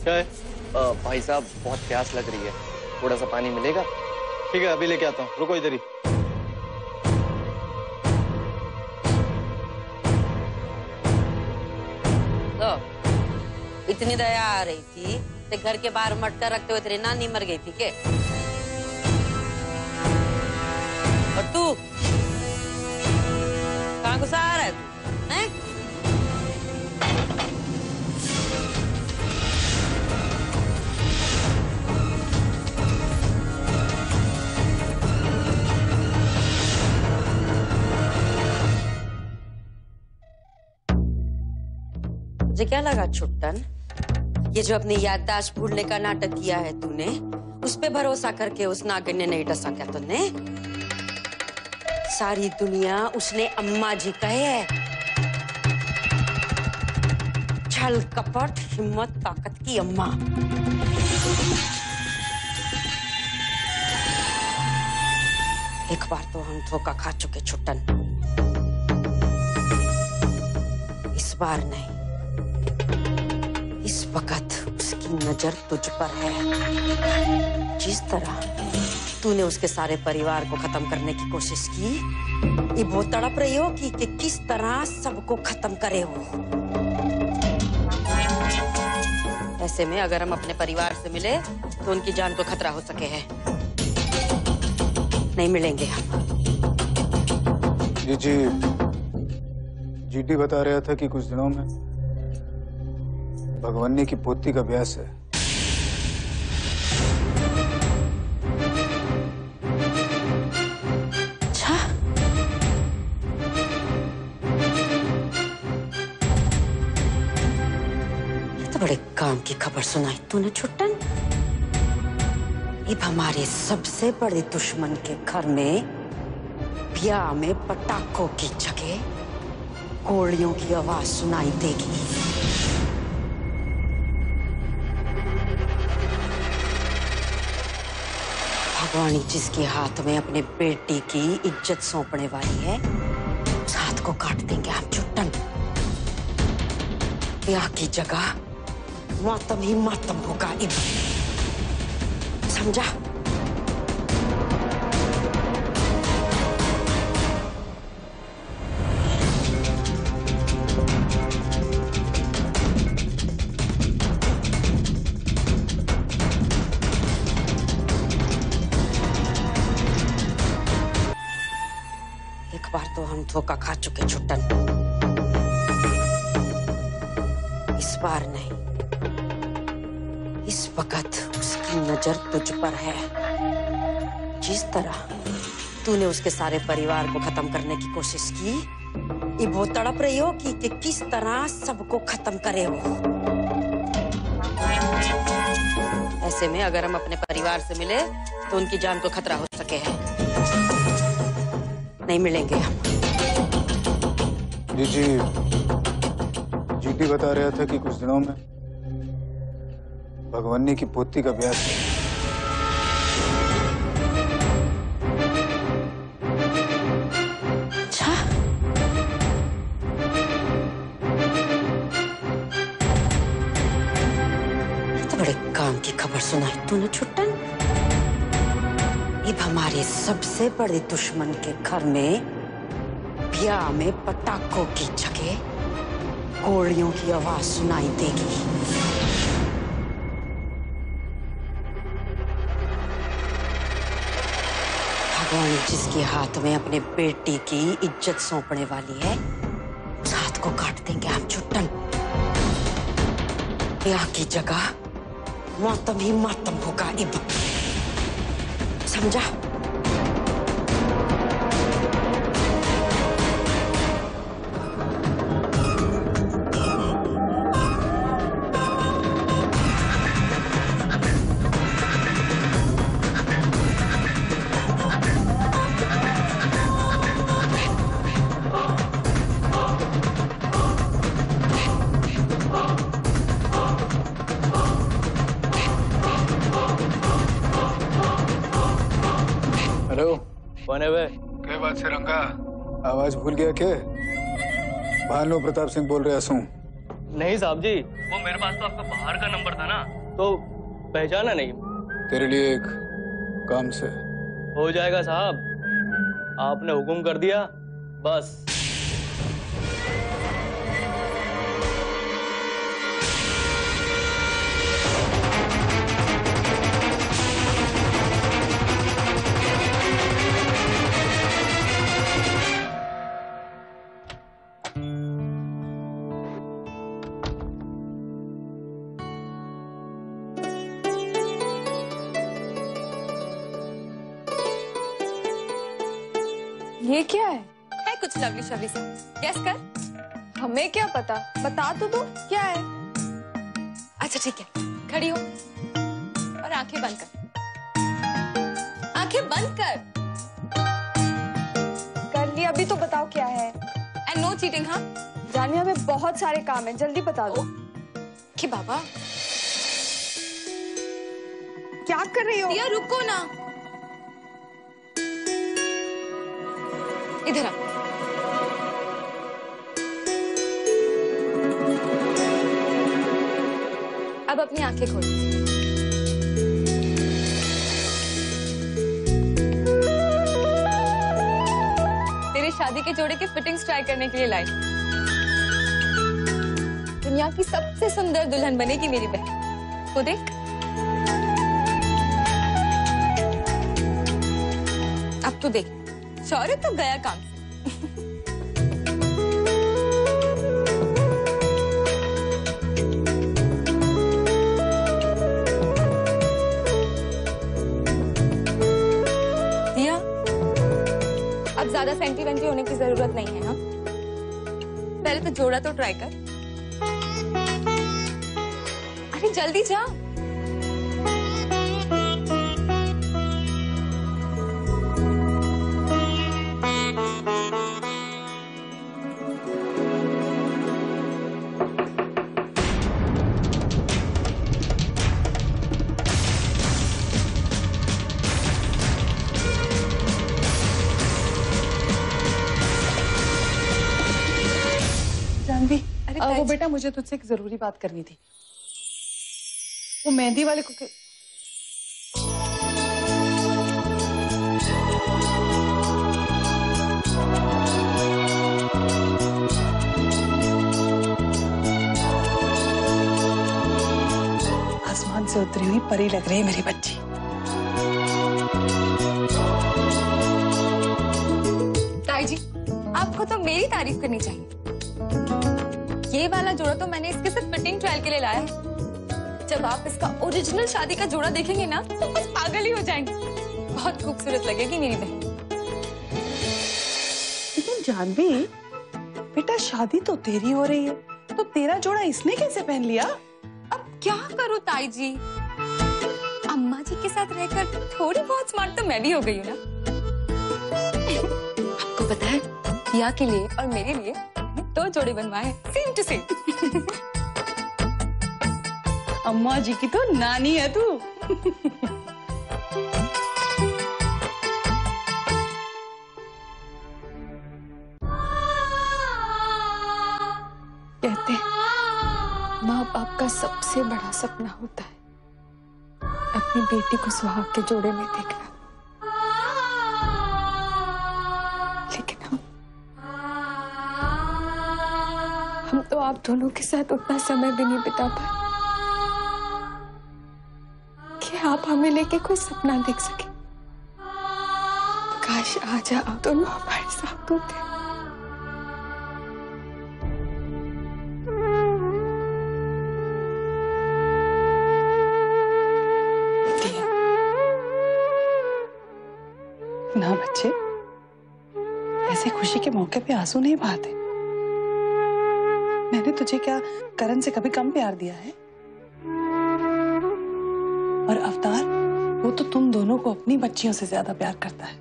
क्या है? भाई साहब बहुत प्यास लग रही है, थोड़ा सा पानी मिलेगा? ठीक है, अभी लेके आता हूँ, रुको इधर ही। तो इतनी दया आ रही थी तो घर के बाहर मटका रखते हुए तेरी नानी मर गई थी के? और तू कहाँ घुसा आ रहा है तू? हैं? मुझे क्या लगा छुट्टन, ये जो अपनी याददाश्त भूलने का नाटक किया है तूने, उस पे भरोसा करके उस नागिन ने नहीं डसा क्या तूने? सारी दुनिया उसने अम्मा जी कहे है। छल कपट हिम्मत ताकत की अम्मा। एक बार तो हम धोखा खा चुके छुट्टन, इस बार नहीं। इस वक्त उसकी नजर तुझ पर है। जिस तरह तूने उसके सारे परिवार को खत्म करने की कोशिश की, ये वो तड़प रही हो कि किस तरह सबको खत्म करे वो। ऐसे में अगर हम अपने परिवार से मिले तो उनकी जान को खतरा हो सके है। नहीं मिलेंगे हम। जी जीटी बता रहा था कि कुछ दिनों में भगवानी की पोती का ब्याह है। अच्छा, ये तो बड़े काम की खबर सुनाई तूने छुट्टन। अब हमारे सबसे बड़े दुश्मन के घर में ब्याह में पटाखों की जगह गोलियों की आवाज सुनाई देगी। भगवानी जिसके हाथ में अपने बेटी की इज्जत सौंपने वाली है, उस हाथ को काट देंगे हम छुट्टन। ब्याह की जगह मातम ही मातम होगा इब, समझा? तो हम धोखा खा चुके छुट्टन, इस बार नहीं। इस वक्त उसकी नजर तुझ पर है। जिस तरह तूने उसके सारे परिवार को खत्म करने की कोशिश की, ये वो तड़प रही हो कि किस तरह सबको खत्म करे वो। ऐसे में अगर हम अपने परिवार से मिले तो उनकी जान को खतरा हो सके है। नहीं मिलेंगे हम। जीटी बता रहा था कि कुछ दिनों में भगवानी की पोती का ब्याह है। अच्छा, ये तो बड़े काम की खबर सुनाई तूने छुट्टन। अब हमारे सबसे बड़े दुश्मन के घर में ब्याह में पटाखों की जगह गोलियों की आवाज सुनाई देगी। भगवान जिसके हाथ में अपने बेटी की इज्जत सौंपने वाली है, उस हाथ को काट देंगे हम छुट्टन। ब्याह की जगह मातम ही मातम होगा इब, समझा? कौन है वे? क्या बात से रंगा, आवाज भूल गया क्या? भानु प्रताप सिंह बोल रहा हूँ। नहीं साहब जी, वो मेरे पास तो आपका बाहर का नंबर था ना, तो पहचाना नहीं। तेरे लिए एक काम से हो जाएगा साहब, आपने हुक्म कर दिया बस। ये क्या है? है कुछ लवली शवली सा, गेस कर। हमें क्या पता, बता तो दो क्या है। अच्छा ठीक है, खड़ी हो और आंखें बंद कर। आंखें बंद कर लिया, अभी तो बताओ क्या है। And no cheating. हाँ जानिया, हमें बहुत सारे काम है, जल्दी बता दो। कि बाबा क्या कर रही हो? दिया रुको ना, इधर आ। अब अपनी आंखें खोल। तेरी शादी के जोड़े की फिटिंग्स ट्राई करने के लिए लाई। दुनिया की सबसे सुंदर दुल्हन बनेगी मेरी बहन, को देख। अब तू देख, शौर्य तो गया काम से। दिया, अब ज्यादा सेंटी होने की जरूरत नहीं है। हाँ, पहले तो जोड़ा तो ट्राई कर। अरे जल्दी जा। वो बेटा, मुझे तुझसे एक जरूरी बात करनी थी। वो मेहंदी वाले को आसमान से उतरी हुई परी लग रही है मेरी बच्ची। ताई जी, आपको तो मेरी तारीफ करनी चाहिए। ये वाला जोड़ा तो मैंने इसके सिर्फ फिटिंग ट्रायल के लिए लाया है। जब आप इसका ओरिजिनल शादी का जोड़ा देखेंगे ना, तो बस पागल ही हो जाएंगे। बहुत खूबसूरत लगेगी मेरी बहन। लेकिन जानवी बेटा, शादी तो तेरी हो रही है, तो तेरा जोड़ा इसने कैसे पहन लिया? अब क्या करूं ताई जी, अम्मा जी के साथ रहकर थोड़ी बहुत स्मार्ट तो मैं भी हो गई हूँ ना। आपको पता है, दिया के लिए और मेरे लिए दो जोड़े बनवाए, सेम टू सेम। अम्मा जी की तो नानी है तू। कहते हैं माँ बाप का सबसे बड़ा सपना होता है अपनी बेटी को सुहाग के जोड़े में देखना। लेकिन हम तो आप दोनों के साथ उतना समय भी नहीं बिता पाए कि आप हमें लेके कोई सपना देख सके। काश आज आप दोनों हमारे साथ होते। ना बच्चे, ऐसे खुशी के मौके पे आंसू नहीं बहाते। मैंने तुझे क्या करण से कभी कम प्यार दिया है? और अवतार, वो तो तुम दोनों को अपनी बच्चियों से ज्यादा प्यार करता है।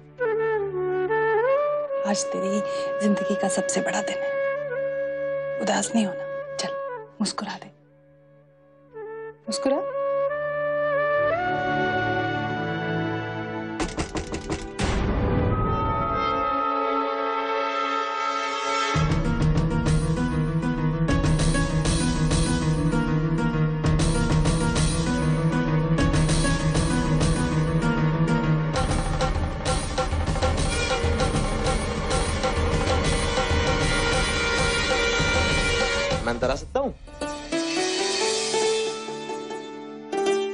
आज तेरी जिंदगी का सबसे बड़ा दिन है, उदास नहीं होना। चल मुस्कुरा दे, मुस्कुरा।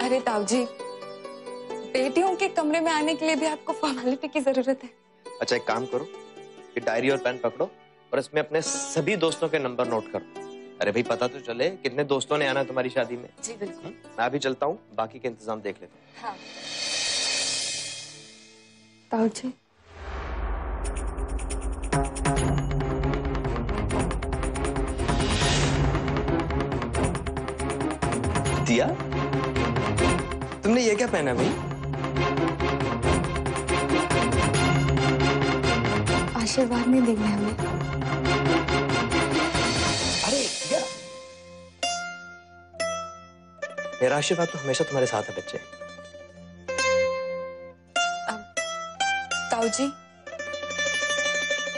अरे ताऊ जी, बेटियों के कमरे में आने के लिए भी आपको फॉर्मेलिटी की जरूरत है। अच्छा, एक काम करो, ये डायरी और पेन पकड़ो और इसमें अपने सभी दोस्तों के नंबर नोट करो। अरे भाई, पता तो चले कितने दोस्तों ने आना तुम्हारी शादी में। जी बिल्कुल। मैं अभी चलता हूँ, बाकी के इंतजाम देख लेता हूँ। हाँ। ताऊ जी, दिया, तुमने ये क्या पहना भाई? आशीर्वाद नहीं देंगे हमें। अरे दिया, मेरा आशीर्वाद तो हमेशा तुम्हारे साथ है बच्चे। ताऊ जी,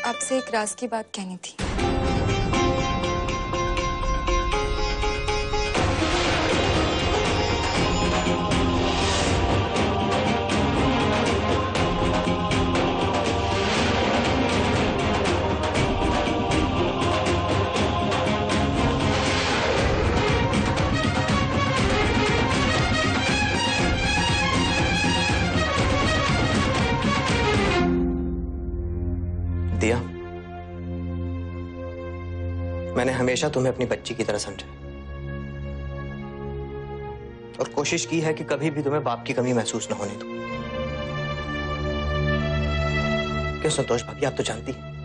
आपसे एक राज की बात कहनी थी। दिया, मैंने हमेशा तुम्हें अपनी बच्ची की तरह समझा और कोशिश की है कि कभी भी तुम्हें बाप की कमी महसूस न होने दूं। क्यों संतोष भाभी, आप तो जानती हैं।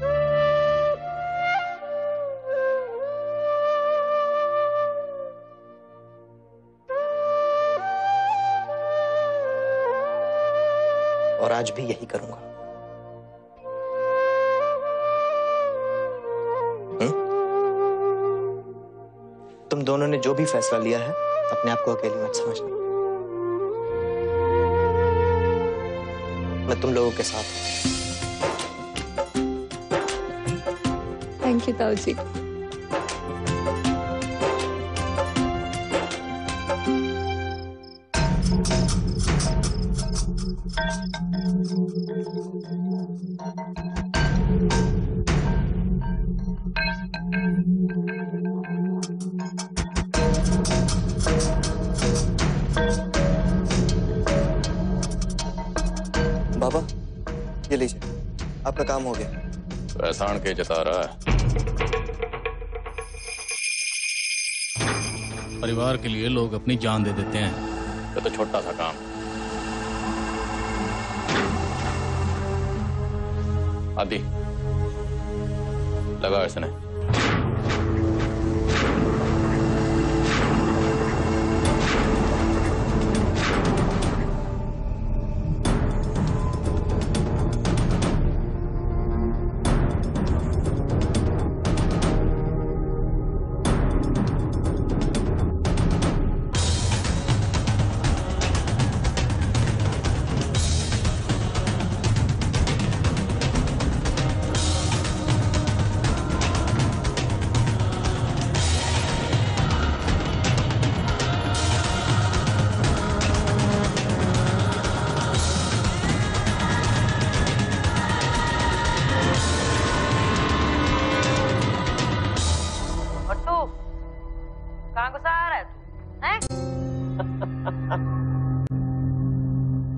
और आज भी यही करूंगा। तुम दोनों ने जो भी फैसला लिया है, अपने आप को अकेली मत समझना। मैं तुम लोगों के साथ हूं। थैंक यू ताऊ जी। बाबा, ये लीजिए, आपका काम हो गया। एहसान के जता रहा है। परिवार के लिए लोग अपनी जान दे देते हैं। ये तो छोटा सा काम। आदि लगा इसने।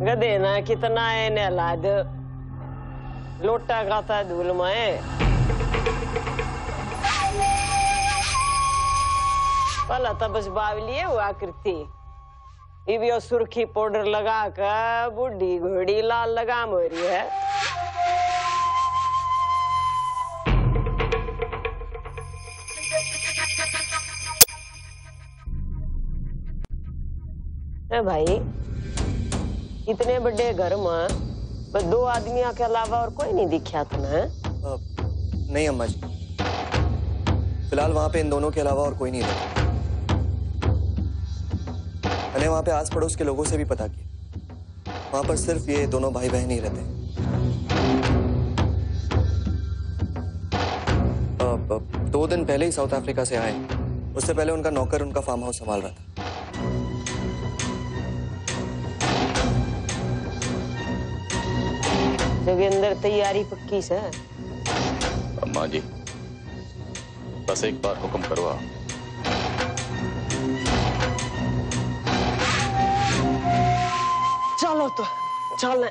गधे ना कितना है ने लाद लोटा खाता धूल में पला तो बस बावली है वो आकृति इवी और सुर्खी पाउडर लगा कर बुढ़ी घोड़ी लाल लगा मोरी है। भाई इतने बड़े घर में बस दो आदमियों के अलावा और कोई नहीं दिखा तुम्हें? नहीं अम्मा जी, फिलहाल वहां पे इन दोनों के अलावा और कोई नहीं रहता। मैंने वहां पे आस पड़ोस के लोगों से भी पता किया, वहां पर सिर्फ ये दोनों भाई बहन ही रहते। 2 दिन पहले ही साउथ अफ्रीका से आए, उससे पहले उनका नौकर उनका फार्म हाउस संभाल रहा था। जोगिंदर तैयारी पक्की से। अम्मा जी बस एक बार हुक्म करो आप। चल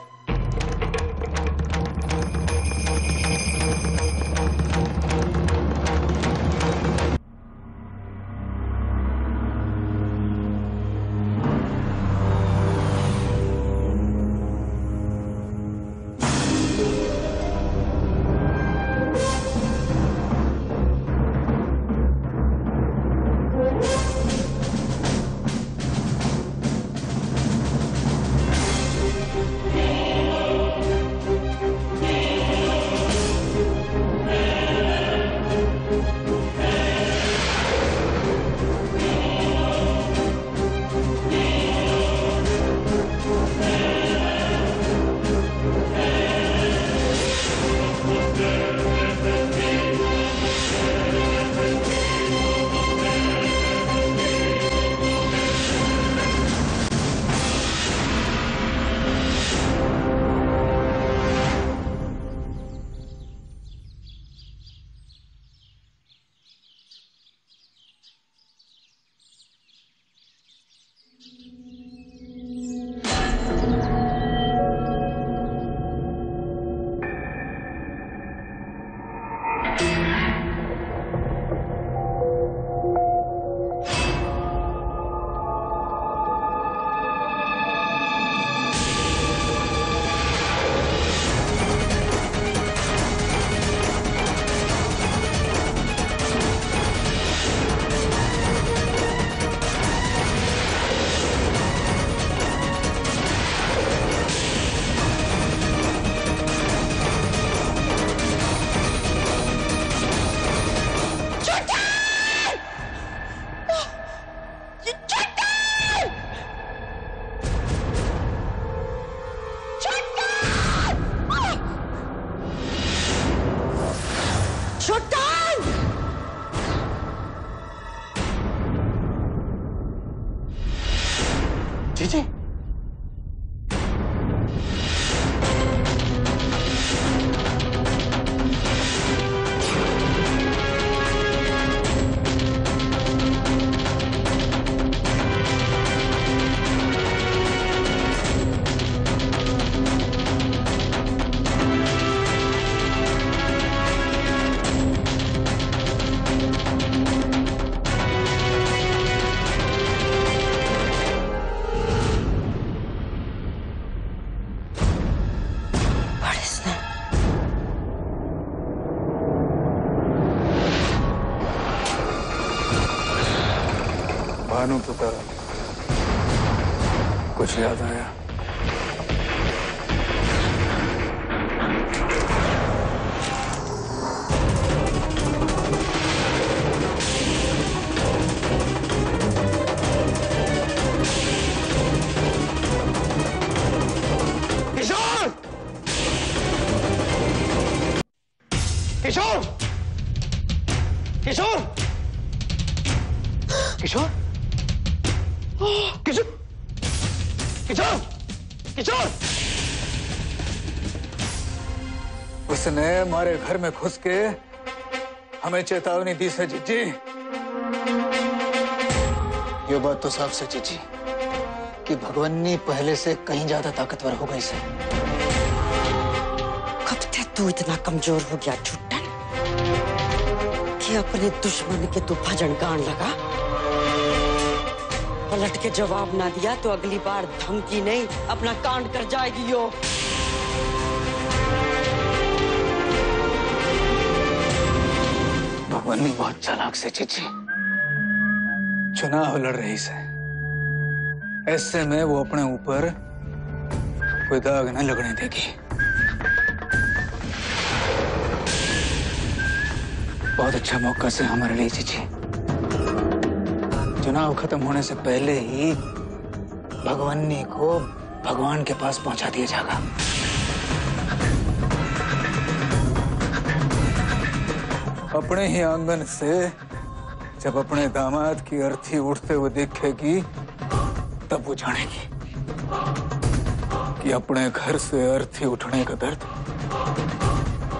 जीजी भानु पुत्र कुछ याद आया? किशोर! किशोर! किशोर! किशोर? किशोर! किशोर! किशोर! उसने हमारे घर में घुस के हमें चेतावनी दी से जीजी। ये बात तो साफ है जीजी कि भगवन्नी पहले से कहीं ज्यादा ताकतवर हो गई से। कब से तू इतना कमजोर हो गया छुट्टन कि अपने दुश्मन के तू भजन गान लगा? पलट के जवाब ना दिया तो अगली बार धमकी नहीं अपना कांड कर जाएगी यो। भगवन्नी बहुत चालाक से जीजी। चुनाव लड़ रही से ऐसे में वो अपने ऊपर कोई दाग न लगने देगी। बहुत अच्छा मौका से हमारे लिए जीजी। चुनाव खत्म होने से पहले ही भगवन्नी को भगवान के पास पहुंचा दिया जाएगा। अपने ही आंगन से जब अपने दामाद की अर्थी उठते हुए देखेगी तब वो जानेगी कि अपने घर से अर्थी उठने का दर्द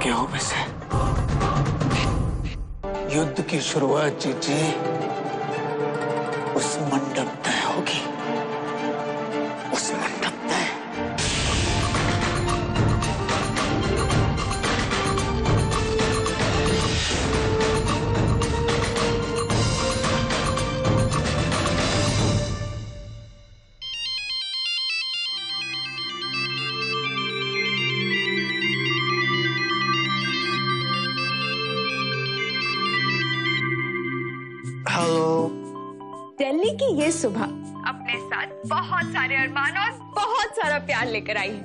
क्या हो। वैसे युद्ध की शुरुआत जीजी उस मंडप तय होगी। उस मंडप तय। कि ये सुबह अपने साथ बहुत सारे अरमान और बहुत सारा प्यार लेकर आई है।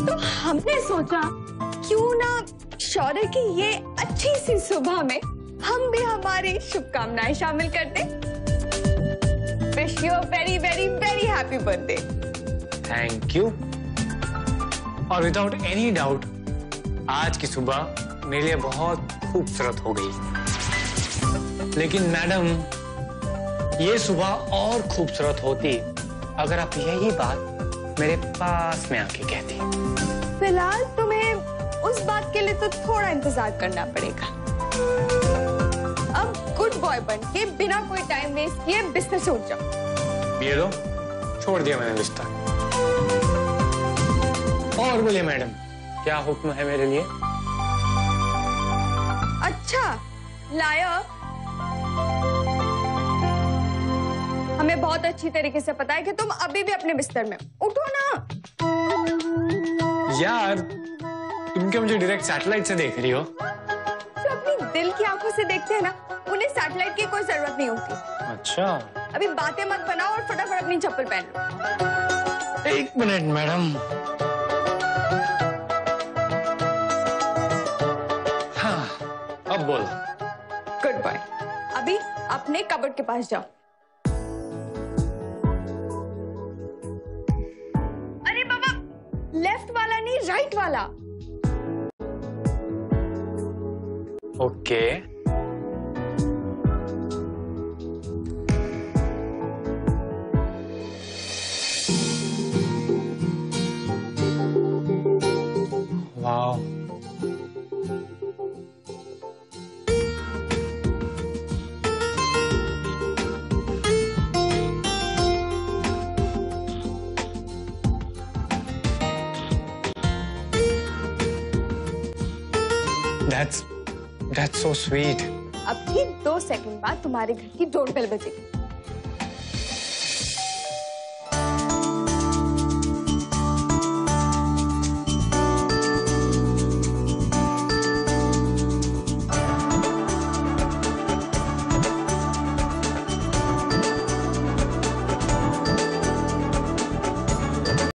तो हमने सोचा क्यों ना शौर्य की ये अच्छी सी सुबह में हम भी हमारी शुभकामनाएं शामिल कर दें। Wish you a very very very happy birthday. Thank you. और विदाउट एनी डाउट आज की सुबह मेरे लिए बहुत खूबसूरत हो गई। लेकिन मैडम, ये सुबह और खूबसूरत होती अगर आप यही बात मेरे पास में आके कहती। फिलहाल तुम्हें उस बात के लिए तो थोड़ा इंतजार करना पड़ेगा। अब गुड बॉय बन के बिना कोई टाइम वेस्ट किए बिस्तर से उठ जाओ। ये लो, छोड़ दिया मैंने बिस्तर। और बोलिए मैडम, क्या हुक्म है मेरे लिए? अच्छा लायक, हमें बहुत अच्छी तरीके से पता है कि तुम अभी भी अपने बिस्तर में। उठो ना यार, तुम क्या मुझे डायरेक्ट सैटेलाइट से देख रही हो? जो अपनी दिल की आंखों से देखते हैं ना, उन्हें सैटेलाइट की कोई जरूरत नहीं होती। अच्छा, अभी बातें मत बनाओ और फटाफट अपनी चप्पल पहन लो। एक मिनट मैडम। हाँ, अब बोलो। Good boy. अभी अपने कबर्ड के पास जाओ। अरे बाबा, लेफ्ट वाला नहीं, राइट वाला। ओके। वाह, That's so sweet. अब ठीक 2 सेकंड बाद तुम्हारे घर की डोरबेल बजेगी।